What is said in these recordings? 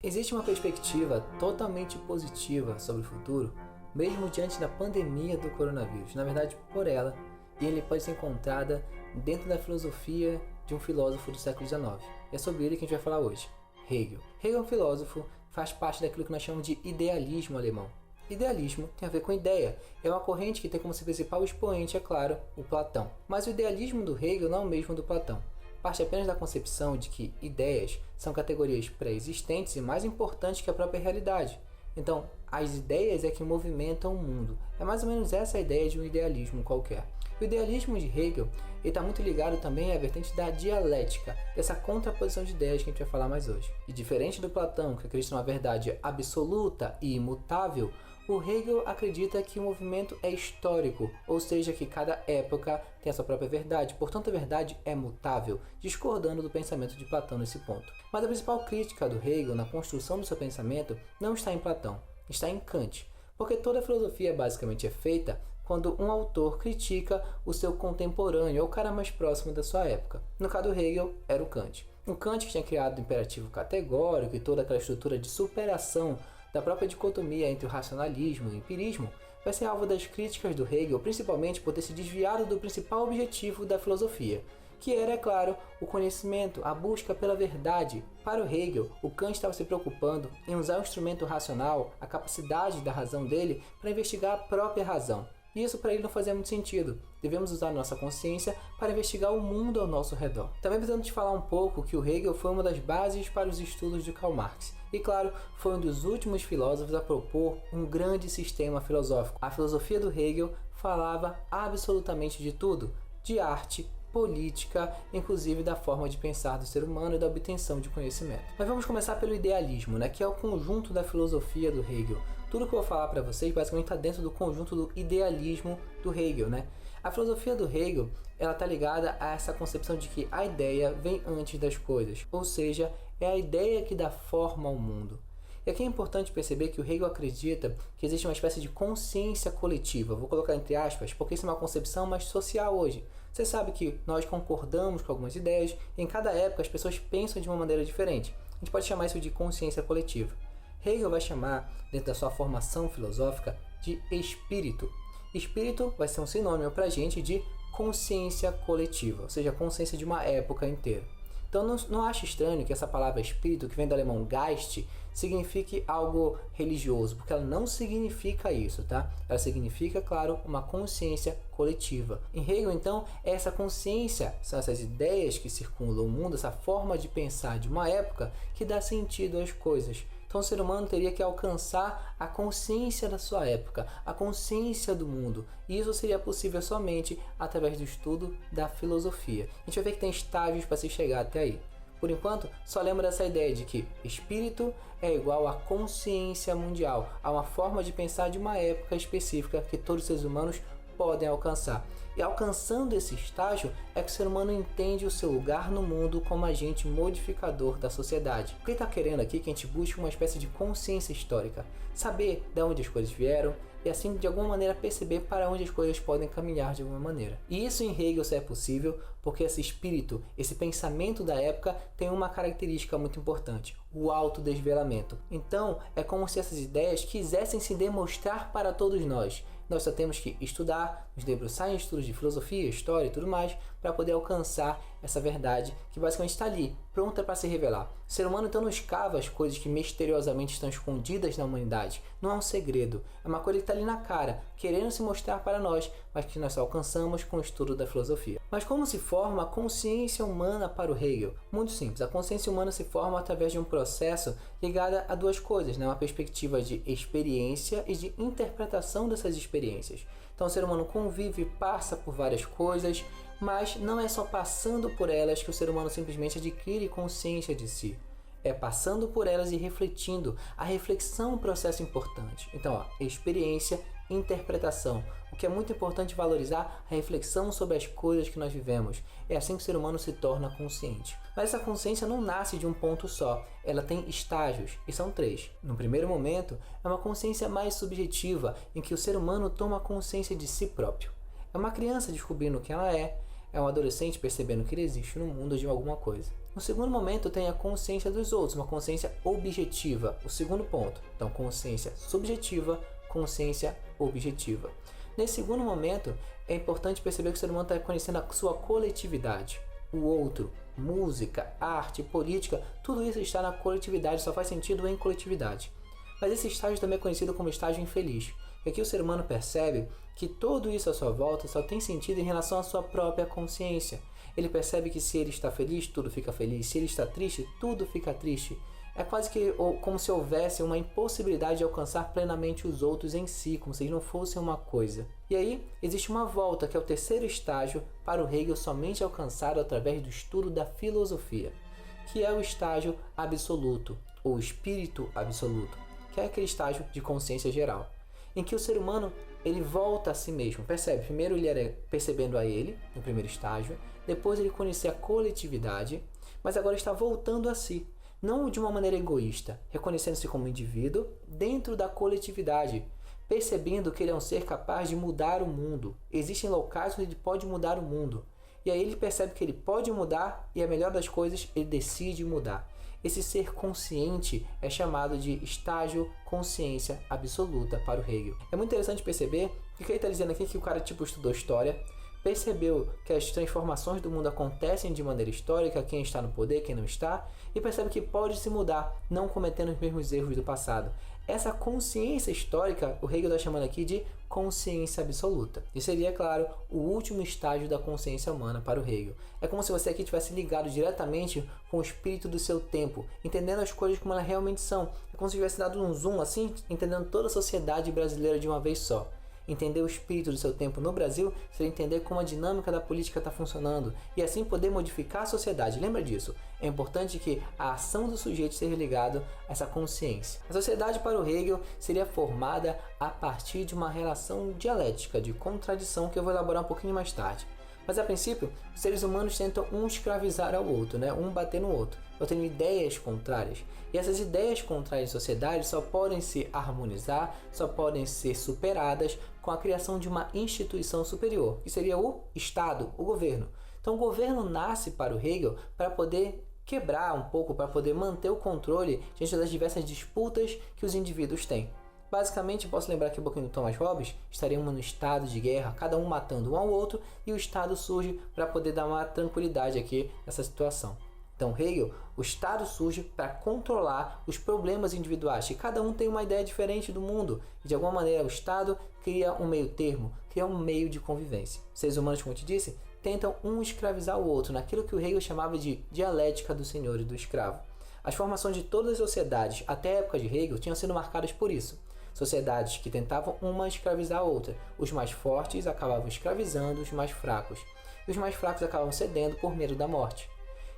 Existe uma perspectiva totalmente positiva sobre o futuro, mesmo diante da pandemia do coronavírus, na verdade por ela, e ele pode ser encontrada dentro da filosofia de um filósofo do século XIX. E é sobre ele que a gente vai falar hoje, Hegel. Hegel é um filósofo, faz parte daquilo que nós chamamos de idealismo alemão. Idealismo tem a ver com ideia, é uma corrente que tem como seu principal expoente, é claro, o Platão. Mas o idealismo do Hegel não é o mesmo do Platão. Parte apenas da concepção de que ideias são categorias pré-existentes e mais importantes que a própria realidade. Então, as ideias é que movimentam o mundo. É mais ou menos essa a ideia de um idealismo qualquer. O idealismo de Hegel está muito ligado também à vertente da dialética, dessa contraposição de ideias que a gente vai falar mais hoje. E diferente do Platão, que acredita numa verdade absoluta e imutável, o Hegel acredita que o movimento é histórico, ou seja, que cada época tem a sua própria verdade, portanto a verdade é mutável, discordando do pensamento de Platão nesse ponto. Mas a principal crítica do Hegel na construção do seu pensamento não está em Platão, está em Kant, porque toda a filosofia basicamente é feita quando um autor critica o seu contemporâneo ou o cara mais próximo da sua época. No caso do Hegel, era o Kant. O Kant que tinha criado o imperativo categórico e toda aquela estrutura de superação da própria dicotomia entre o racionalismo e o empirismo, vai ser alvo das críticas do Hegel, principalmente por ter se desviado do principal objetivo da filosofia, que era, é claro, o conhecimento, a busca pela verdade. Para o Hegel, o Kant estava se preocupando em usar o instrumento racional, a capacidade da razão dele, para investigar a própria razão. E isso para ele não fazia muito sentido. Devemos usar nossa consciência para investigar o mundo ao nosso redor. Também precisamos te falar um pouco que o Hegel foi uma das bases para os estudos de Karl Marx. E claro, foi um dos últimos filósofos a propor um grande sistema filosófico. A filosofia do Hegel falava absolutamente de tudo, de arte, política, inclusive da forma de pensar do ser humano e da obtenção de conhecimento. Mas vamos começar pelo idealismo, que é o conjunto da filosofia do Hegel. Tudo que eu vou falar para vocês basicamente está dentro do conjunto do idealismo do Hegel. A filosofia do Hegel está ligada a essa concepção de que a ideia vem antes das coisas, ou seja, é a ideia que dá forma ao mundo. E aqui é importante perceber que o Hegel acredita que existe uma espécie de consciência coletiva. Vou colocar entre aspas, porque isso é uma concepção mais social hoje. Você sabe que nós concordamos com algumas ideias, e em cada época as pessoas pensam de uma maneira diferente. A gente pode chamar isso de consciência coletiva. Hegel vai chamar, dentro da sua formação filosófica, de espírito. Espírito vai ser um sinônimo para a gente de consciência coletiva, ou seja, a consciência de uma época inteira. Então não ache estranho que essa palavra espírito, que vem do alemão Geist, signifique algo religioso, porque ela não significa isso, tá? Ela significa, claro, uma consciência coletiva. Em Hegel, então, é essa consciência, são essas ideias que circundam o mundo, essa forma de pensar de uma época que dá sentido às coisas. Então o ser humano teria que alcançar a consciência da sua época, a consciência do mundo. E isso seria possível somente através do estudo da filosofia. A gente vai ver que tem estágios para se chegar até aí. Por enquanto, só lembra dessa ideia de que espírito é igual a consciência mundial, a uma forma de pensar de uma época específica que todos os seres humanos podem alcançar. E alcançando esse estágio é que o ser humano entende o seu lugar no mundo como agente modificador da sociedade. O que ele está querendo aqui é que a gente busque uma espécie de consciência histórica, saber de onde as coisas vieram e assim de alguma maneira perceber para onde as coisas podem caminhar de alguma maneira. E isso em Hegel só é possível porque esse espírito, esse pensamento da época tem uma característica muito importante, o autodesvelamento. Então é como se essas ideias quisessem se demonstrar para todos nós. Nós só temos que estudar, nos debruçar em estudos de filosofia, história e tudo mais, para poder alcançar essa verdade que basicamente está ali, pronta para se revelar. O ser humano então não escava as coisas que misteriosamente estão escondidas na humanidade. Não é um segredo, é uma coisa que está ali na cara, querendo se mostrar para nós, mas que nós só alcançamos com o estudo da filosofia. Mas como se forma a consciência humana para o Hegel? Muito simples, a consciência humana se forma através de um processo ligado a duas coisas, uma perspectiva de experiência e de interpretação dessas experiências. Então o ser humano convive, passa por várias coisas, mas não é só passando por elas que o ser humano simplesmente adquire consciência de si. É passando por elas e refletindo. A reflexão é um processo importante. Então, experiência, interpretação. O que é muito importante valorizar a reflexão sobre as coisas que nós vivemos. É assim que o ser humano se torna consciente. Mas essa consciência não nasce de um ponto só. Ela tem estágios, e são 3. No primeiro momento, é uma consciência mais subjetiva, em que o ser humano toma consciência de si próprio. É uma criança descobrindo quem ela é um adolescente percebendo que ele existe no mundo de alguma coisa. No segundo momento tem a consciência dos outros, uma consciência objetiva, o segundo ponto. Então, consciência subjetiva, consciência objetiva. Nesse segundo momento, é importante perceber que o ser humano está conhecendo a sua coletividade, o outro, música, arte, política, tudo isso está na coletividade, só faz sentido em coletividade. Mas esse estágio também é conhecido como estágio infeliz. E aqui o ser humano percebe que tudo isso à sua volta só tem sentido em relação à sua própria consciência. Ele percebe que se ele está feliz, tudo fica feliz. Se ele está triste, tudo fica triste. É quase que como se houvesse uma impossibilidade de alcançar plenamente os outros em si, como se eles não fossem uma coisa. E aí, existe uma volta, que é o terceiro estágio, para o Hegel somente alcançado através do estudo da filosofia, que é o estágio absoluto, ou espírito absoluto, que é aquele estágio de consciência geral, em que o ser humano ele volta a si mesmo, percebe? Primeiro ele era percebendo a ele, no primeiro estágio, depois ele conhecia a coletividade, mas agora está voltando a si. Não de uma maneira egoísta, reconhecendo-se como indivíduo dentro da coletividade, percebendo que ele é um ser capaz de mudar o mundo. Existem locais onde ele pode mudar o mundo. E aí ele percebe que ele pode mudar e a melhor das coisas, ele decide mudar. Esse ser consciente é chamado de estágio consciência absoluta para o Hegel. É muito interessante perceber que o que ele está dizendo aqui é que o cara estudou história, percebeu que as transformações do mundo acontecem de maneira histórica, quem está no poder, quem não está, e percebe que pode se mudar, não cometendo os mesmos erros do passado. Essa consciência histórica, o Hegel está chamando aqui de consciência absoluta. E seria, claro, o último estágio da consciência humana para o Hegel. É como se você aqui tivesse ligado diretamente com o espírito do seu tempo, entendendo as coisas como elas realmente são. É como se tivesse dado um zoom assim, entendendo toda a sociedade brasileira de uma vez só. Entender o espírito do seu tempo no Brasil seria entender como a dinâmica da política está funcionando e assim poder modificar a sociedade. Lembra disso? É importante que a ação do sujeito esteja ligada a essa consciência. A sociedade para o Hegel seria formada a partir de uma relação dialética, de contradição, que eu vou elaborar um pouquinho mais tarde. Mas a princípio, os seres humanos tentam um escravizar ao outro, um bater no outro. Eu tenho ideias contrárias. E essas ideias contrárias em sociedade só podem se harmonizar, só podem ser superadas com a criação de uma instituição superior, que seria o Estado, o governo. Então o governo nasce para o Hegel para poder quebrar um pouco, para poder manter o controle diante das diversas disputas que os indivíduos têm. Basicamente, posso lembrar aqui um pouquinho do Thomas Hobbes, estaríamos no estado de guerra, cada um matando um ao outro, e o Estado surge para poder dar uma tranquilidade aqui nessa situação. Então, Hegel, o Estado surge para controlar os problemas individuais, que cada um tem uma ideia diferente do mundo, e de alguma maneira o Estado cria um meio termo, cria um meio de convivência. Os seres humanos, como eu te disse, tentam um escravizar o outro, naquilo que o Hegel chamava de dialética do senhor e do escravo. As formações de todas as sociedades, até a época de Hegel, tinham sido marcadas por isso. Sociedades que tentavam uma escravizar a outra. Os mais fortes acabavam escravizando os mais fracos. E os mais fracos acabavam cedendo por medo da morte.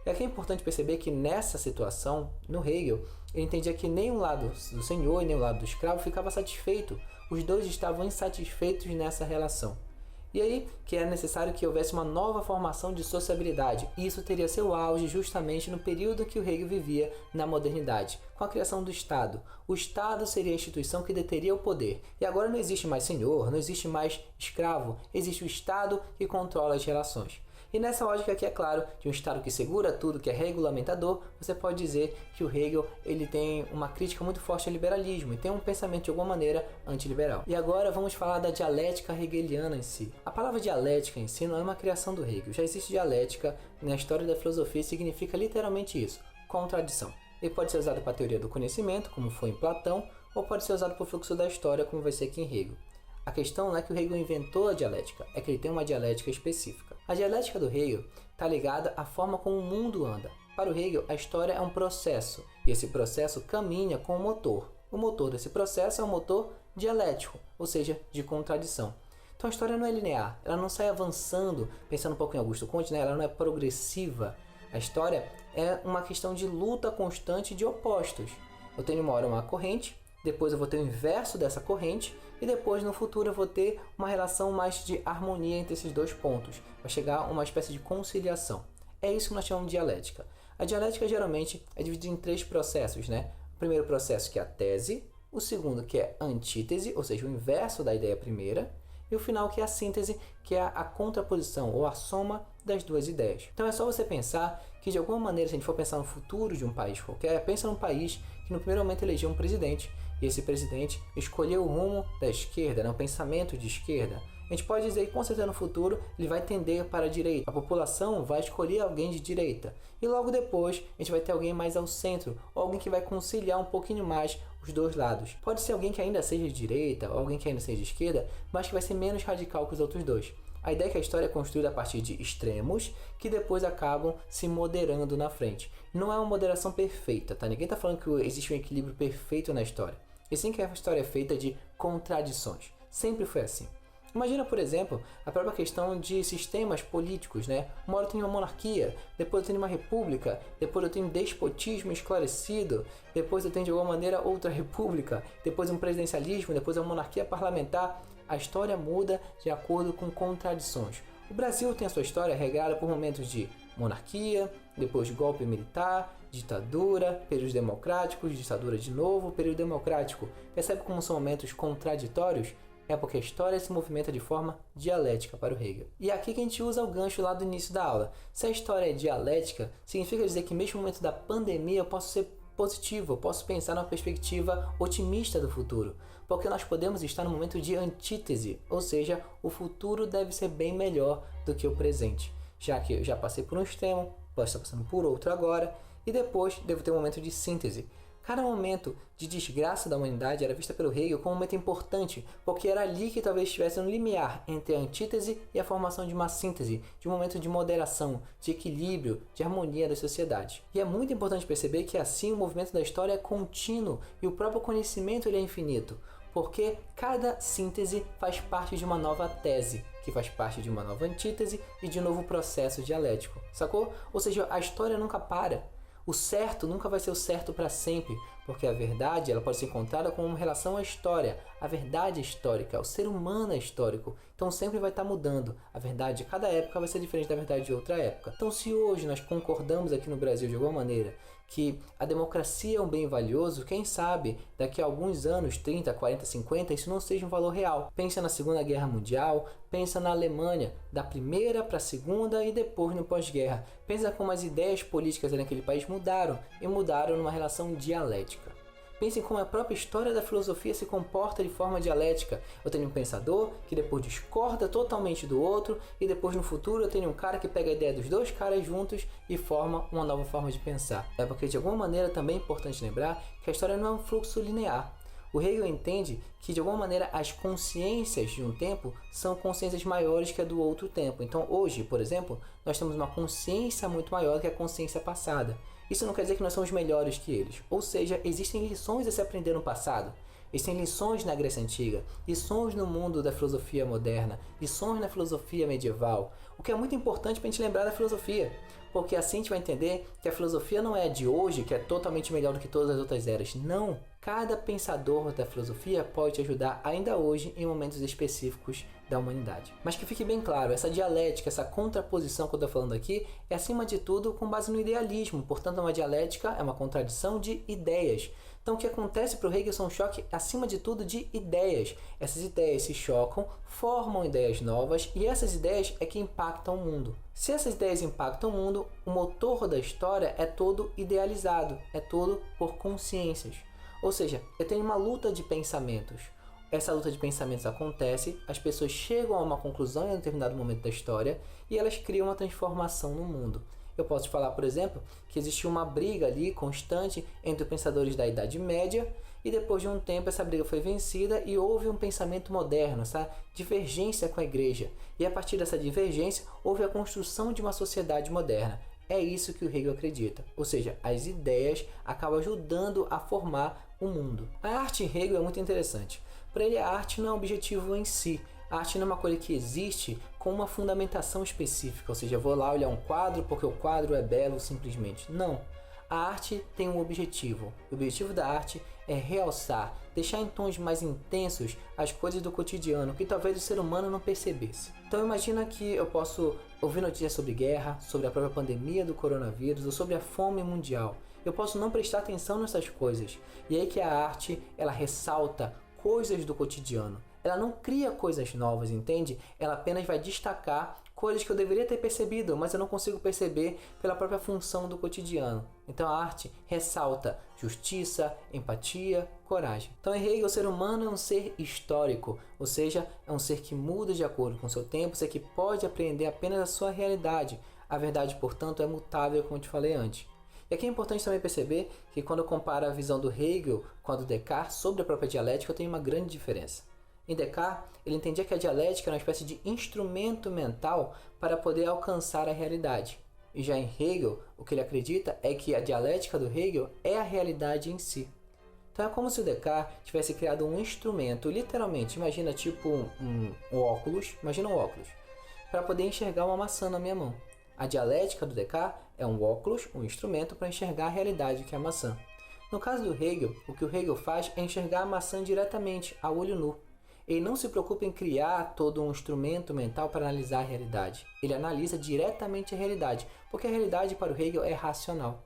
E aqui é importante perceber que nessa situação, no Hegel, ele entendia que nem o lado do senhor e nem o lado do escravo ficava satisfeito. Os dois estavam insatisfeitos nessa relação. E aí que era necessário que houvesse uma nova formação de sociabilidade. E isso teria seu auge justamente no período que o Hegel vivia na modernidade, com a criação do Estado. O Estado seria a instituição que deteria o poder. E agora não existe mais senhor, não existe mais escravo, existe o Estado que controla as relações. E nessa lógica aqui, é claro, de um Estado que segura tudo, que é regulamentador, você pode dizer que o Hegel ele tem uma crítica muito forte ao liberalismo e tem um pensamento de alguma maneira antiliberal. E agora vamos falar da dialética hegeliana em si. A palavra dialética em si não é uma criação do Hegel. Já existe dialética na história da filosofia e significa literalmente isso, contradição. Ele pode ser usado para a teoria do conhecimento, como foi em Platão, ou pode ser usado para o fluxo da história, como vai ser aqui em Hegel. A questão não é que o Hegel inventou a dialética, é que ele tem uma dialética específica. A dialética do Hegel está ligada à forma como o mundo anda. Para o Hegel, a história é um processo, e esse processo caminha com o motor. O motor desse processo é um motor dialético, ou seja, de contradição. Então a história não é linear, ela não sai avançando, pensando um pouco em Augusto Comte, ela não é progressiva. A história é uma questão de luta constante de opostos. Eu tenho uma hora uma corrente, depois eu vou ter o inverso dessa corrente, e depois no futuro eu vou ter uma relação mais de harmonia entre esses dois pontos. Vai chegar a uma espécie de conciliação. É isso que nós chamamos de dialética. A dialética geralmente é dividida em 3 processos, O primeiro processo que é a tese, o segundo que é a antítese, ou seja, o inverso da ideia primeira, e o final que é a síntese, que é a contraposição ou a soma das duas ideias. Então é só você pensar que de alguma maneira, se a gente for pensar no futuro de um país qualquer, pensa num país que no primeiro momento elegeu um presidente, e esse presidente escolheu o rumo da esquerda, um pensamento de esquerda. A gente pode dizer que com certeza no futuro ele vai tender para a direita. A população vai escolher alguém de direita. E logo depois a gente vai ter alguém mais ao centro, ou alguém que vai conciliar um pouquinho mais os dois lados. Pode ser alguém que ainda seja de direita, ou alguém que ainda seja de esquerda, mas que vai ser menos radical que os outros dois. A ideia é que a história é construída a partir de extremos que depois acabam se moderando na frente. Não é uma moderação perfeita, tá? Ninguém está falando que existe um equilíbrio perfeito na história. E sim que a história é feita de contradições. Sempre foi assim. Imagina, por exemplo, a própria questão de sistemas políticos, né? Uma hora eu tenho uma monarquia, depois eu tenho uma república, depois eu tenho um despotismo esclarecido, depois eu tenho de alguma maneira outra república, depois um presidencialismo, depois uma monarquia parlamentar. A história muda de acordo com contradições. O Brasil tem a sua história regrada por momentos de monarquia, depois de golpe militar, ditadura, períodos democráticos, ditadura de novo, período democrático. Percebe como são momentos contraditórios? É porque a história se movimenta de forma dialética para o Hegel. E é aqui que a gente usa o gancho lá do início da aula. Se a história é dialética, significa dizer que mesmo no momento da pandemia eu posso ser positivo, eu posso pensar numa perspectiva otimista do futuro. Porque nós podemos estar no momento de antítese, ou seja, o futuro deve ser bem melhor do que o presente. Já que eu já passei por um extremo, posso estar passando por outro agora, e depois devo ter um momento de síntese. Cada momento de desgraça da humanidade era vista pelo Hegel como um momento importante, porque era ali que talvez estivesse um limiar entre a antítese e a formação de uma síntese, de um momento de moderação, de equilíbrio, de harmonia da sociedade. E é muito importante perceber que assim o movimento da história é contínuo e o próprio conhecimento ele é infinito, porque cada síntese faz parte de uma nova tese, que faz parte de uma nova antítese e de um novo processo dialético, sacou? Ou seja, a história nunca para. O certo nunca vai ser o certo para sempre, porque a verdade ela pode ser encontrada com uma relação à história. A verdade é histórica, o ser humano é histórico, então sempre vai estar mudando. A verdade de cada época vai ser diferente da verdade de outra época. Então se hoje nós concordamos aqui no Brasil de alguma maneira que a democracia é um bem valioso, quem sabe daqui a alguns anos, 30, 40, 50, isso não seja um valor real. Pensa na Segunda Guerra Mundial, pensa na Alemanha, da primeira para a segunda e depois no pós-guerra. Pensa como as ideias políticas naquele país mudaram, e mudaram numa relação dialética. Pensem como a própria história da filosofia se comporta de forma dialética. Eu tenho um pensador que depois discorda totalmente do outro e depois no futuro eu tenho um cara que pega a ideia dos dois caras juntos e forma uma nova forma de pensar. É porque de alguma maneira também é importante lembrar que a história não é um fluxo linear. O Hegel entende que de alguma maneira as consciências de um tempo são consciências maiores que a do outro tempo. Então hoje, por exemplo, nós temos uma consciência muito maior que a consciência passada. Isso não quer dizer que nós somos melhores que eles. Ou seja, existem lições a se aprender no passado. Existem lições na Grécia Antiga, lições no mundo da filosofia moderna, lições na filosofia medieval. O que é muito importante para a gente lembrar da filosofia. Porque assim a gente vai entender que a filosofia não é de hoje, que é totalmente melhor do que todas as outras eras. Não! Cada pensador da filosofia pode te ajudar ainda hoje em momentos específicos da humanidade. Mas que fique bem claro, essa dialética, essa contraposição que eu estou falando aqui é acima de tudo com base no idealismo. Portanto, uma dialética é uma contradição de ideias. Então o que acontece para o Hegel é um choque acima de tudo de ideias. Essas ideias se chocam, formam ideias novas e essas ideias é que impactam o mundo. Se essas ideias impactam o mundo, o motor da história é todo idealizado, é todo por consciências. Ou seja, eu tenho uma luta de pensamentos. Essa luta de pensamentos acontece, as pessoas chegam a uma conclusão em um determinado momento da história e elas criam uma transformação no mundo. Eu posso te falar, por exemplo, que existiu uma briga ali constante entre os pensadores da Idade Média e depois de um tempo essa briga foi vencida e houve um pensamento moderno, essa divergência com a igreja. E a partir dessa divergência houve a construção de uma sociedade moderna. É isso que o Hegel acredita, ou seja, as ideias acabam ajudando a formar o mundo. A arte Hegel é muito interessante. Para ele a arte não é um objetivo em si. A arte não é uma coisa que existe com uma fundamentação específica, ou seja, eu vou lá olhar um quadro porque o quadro é belo simplesmente. Não. A arte tem um objetivo. O objetivo da arte é realçar, deixar em tons mais intensos as coisas do cotidiano que talvez o ser humano não percebesse. Então imagina que eu posso ouvir notícias sobre guerra, sobre a própria pandemia do coronavírus ou sobre a fome mundial. Eu posso não prestar atenção nessas coisas. E aí que a arte, ela ressalta coisas do cotidiano. Ela não cria coisas novas, entende? Ela apenas vai destacar coisas que eu deveria ter percebido, mas eu não consigo perceber pela própria função do cotidiano. Então a arte ressalta justiça, empatia, coragem. Então em Hegel, o ser humano é um ser histórico, ou seja, é um ser que muda de acordo com o seu tempo, um ser que pode apreender apenas a sua realidade. A verdade, portanto, é mutável, como eu te falei antes. E aqui é importante também perceber que quando eu comparo a visão do Hegel com a do Descartes sobre a própria dialética, eu tenho uma grande diferença. Em Descartes, ele entendia que a dialética era uma espécie de instrumento mental para poder alcançar a realidade. E já em Hegel, o que ele acredita é que a dialética do Hegel é a realidade em si. Então é como se o Descartes tivesse criado um instrumento, literalmente, imagina tipo um óculos, imagina um óculos, para poder enxergar uma maçã na minha mão. A dialética do Descartes é um óculos, um instrumento para enxergar a realidade que é a maçã. No caso do Hegel, o que o Hegel faz é enxergar a maçã diretamente, a olho nu. Ele não se preocupa em criar todo um instrumento mental para analisar a realidade. Ele analisa diretamente a realidade, porque a realidade para o Hegel é racional.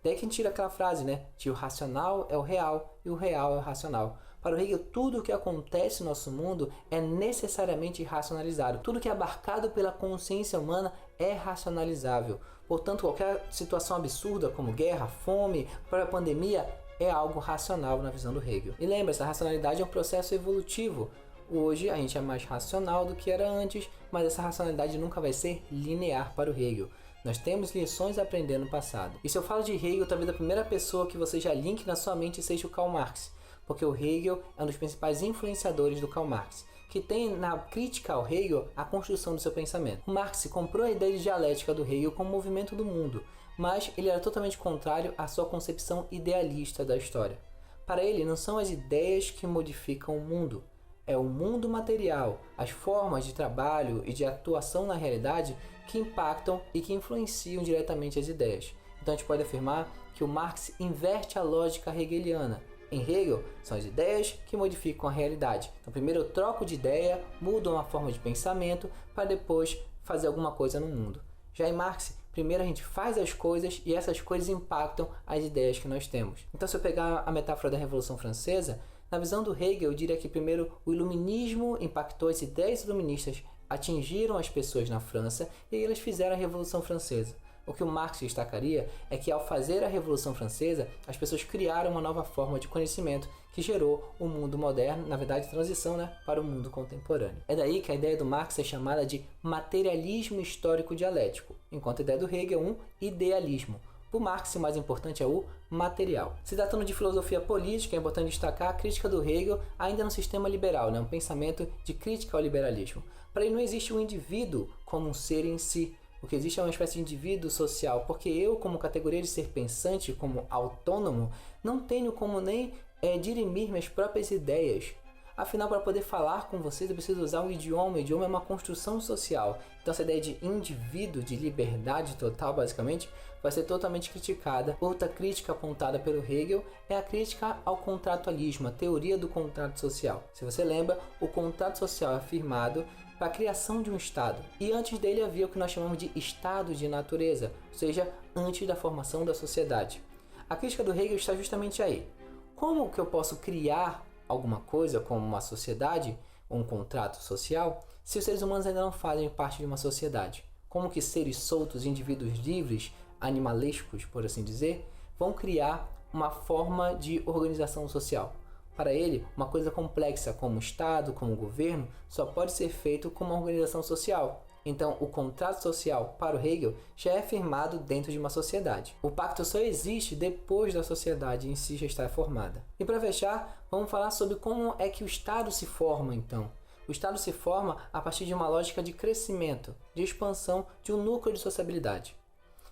Daí que a gente tira aquela frase, né? Que o racional é o real e o real é o racional. Para o Hegel, tudo o que acontece no nosso mundo é necessariamente racionalizado. Tudo que é abarcado pela consciência humana é racionalizável. Portanto, qualquer situação absurda como guerra, fome, própria pandemia, é algo racional na visão do Hegel. E lembra, essa racionalidade é um processo evolutivo. Hoje a gente é mais racional do que era antes, mas essa racionalidade nunca vai ser linear para o Hegel. Nós temos lições a aprender no passado. E se eu falo de Hegel, talvez a primeira pessoa que você já linke na sua mente seja o Karl Marx, porque o Hegel é um dos principais influenciadores do Karl Marx, que tem na crítica ao Hegel a construção do seu pensamento. O Marx comprou a ideia de dialética do Hegel como movimento do mundo, mas ele era totalmente contrário à sua concepção idealista da história. Para ele, não são as ideias que modificam o mundo, é o mundo material, as formas de trabalho e de atuação na realidade que impactam e que influenciam diretamente as ideias. Então a gente pode afirmar que o Marx inverte a lógica hegeliana. Em Hegel, são as ideias que modificam a realidade. Então primeiro eu troco de ideia, mudo uma forma de pensamento para depois fazer alguma coisa no mundo. Já em Marx, primeiro a gente faz as coisas e essas coisas impactam as ideias que nós temos. Então se eu pegar a metáfora da Revolução Francesa, na visão do Hegel, eu diria que primeiro o iluminismo impactou, as ideias iluministas atingiram as pessoas na França e elas fizeram a Revolução Francesa. O que o Marx destacaria é que ao fazer a Revolução Francesa, as pessoas criaram uma nova forma de conhecimento que gerou o mundo moderno, na verdade transição, para o mundo contemporâneo. É daí que a ideia do Marx é chamada de materialismo histórico dialético, enquanto a ideia do Hegel é um idealismo. O Marx, o mais importante é o material. Se tratando de filosofia política, é importante destacar a crítica do Hegel ainda no sistema liberal, um pensamento de crítica ao liberalismo. Para ele não existe o indivíduo como um ser em si. O que existe é uma espécie de indivíduo social, porque eu, como categoria de ser pensante, como autônomo, não tenho como nem dirimir minhas próprias ideias. Afinal, para poder falar com vocês, eu preciso usar um idioma. O idioma é uma construção social. Então, essa ideia de indivíduo, de liberdade total, basicamente, vai ser totalmente criticada. Outra crítica apontada pelo Hegel é a crítica ao contratualismo, a teoria do contrato social. Se você lembra, o contrato social é firmado para a criação de um Estado. E antes dele havia o que nós chamamos de Estado de natureza, ou seja, antes da formação da sociedade. A crítica do Hegel está justamente aí. Como que eu posso criar alguma coisa como uma sociedade, um contrato social, se os seres humanos ainda não fazem parte de uma sociedade? Como que seres soltos, indivíduos livres, animalescos, por assim dizer, vão criar uma forma de organização social? Para ele, uma coisa complexa como o Estado, como o governo, só pode ser feito com uma organização social. Então, o contrato social, para o Hegel, já é firmado dentro de uma sociedade. O pacto só existe depois da sociedade em si já estar formada. E para fechar, vamos falar sobre como é que o Estado se forma, então. O Estado se forma a partir de uma lógica de crescimento, de expansão de um núcleo de sociabilidade.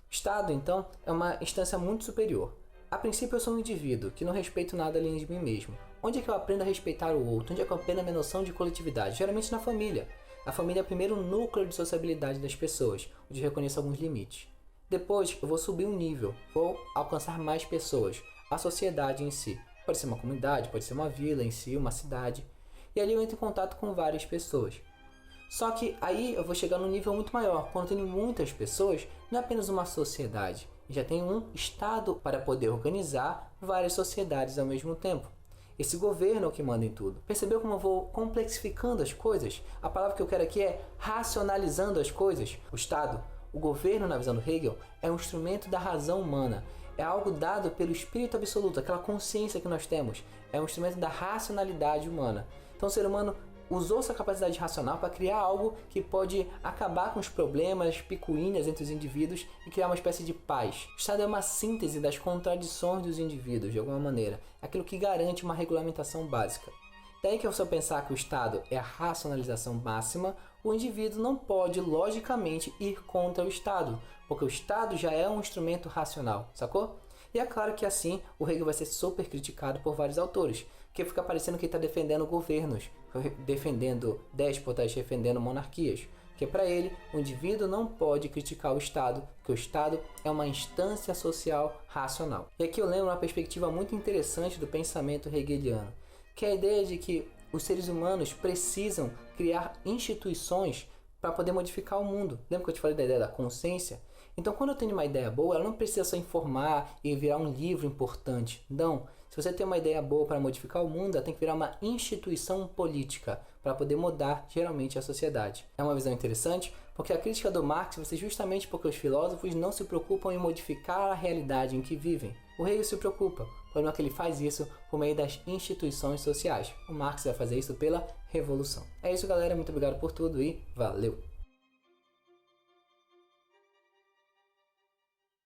O Estado, então, é uma instância muito superior. A princípio, eu sou um indivíduo que não respeito nada além de mim mesmo. Onde é que eu aprendo a respeitar o outro? Onde é que eu aprendo a minha noção de coletividade? Geralmente na família. A família é o primeiro núcleo de sociabilidade das pessoas, onde eu reconheço alguns limites. Depois, eu vou subir um nível, vou alcançar mais pessoas, a sociedade em si. Pode ser uma comunidade, pode ser uma vila em si, uma cidade. E ali eu entro em contato com várias pessoas. Só que aí eu vou chegar num nível muito maior. Quando eu tenho muitas pessoas, não é apenas uma sociedade. Já tem um Estado para poder organizar várias sociedades ao mesmo tempo. Esse governo é o que manda em tudo. Percebeu como eu vou complexificando as coisas? A palavra que eu quero aqui é racionalizando as coisas. O Estado, o governo, na visão do Hegel, é um instrumento da razão humana. É algo dado pelo espírito absoluto, aquela consciência que nós temos. É um instrumento da racionalidade humana. Então o ser humano usou essa capacidade racional para criar algo que pode acabar com os problemas, picuinhas entre os indivíduos e criar uma espécie de paz. O Estado é uma síntese das contradições dos indivíduos, de alguma maneira. É aquilo que garante uma regulamentação básica. Daí que, se eu pensar que o Estado é a racionalização máxima, o indivíduo não pode, logicamente, ir contra o Estado, porque o Estado já é um instrumento racional, sacou? E é claro que assim o Hegel vai ser super criticado por vários autores, porque fica parecendo que ele está defendendo governos, defendendo déspotas, defendendo monarquias. Porque para ele, o indivíduo não pode criticar o Estado, porque o Estado é uma instância social racional. E aqui eu lembro uma perspectiva muito interessante do pensamento hegeliano, que é a ideia de que os seres humanos precisam criar instituições para poder modificar o mundo. Lembra que eu te falei da ideia da consciência? Então, quando eu tenho uma ideia boa, ela não precisa só informar e virar um livro importante. Não. Se você tem uma ideia boa para modificar o mundo, ela tem que virar uma instituição política para poder mudar, geralmente, a sociedade. É uma visão interessante, porque a crítica do Marx vai ser justamente porque os filósofos não se preocupam em modificar a realidade em que vivem. O Hegel se preocupa. O problema é que ele faz isso por meio das instituições sociais. O Marx vai fazer isso pela revolução. É isso, galera. Muito obrigado por tudo e valeu!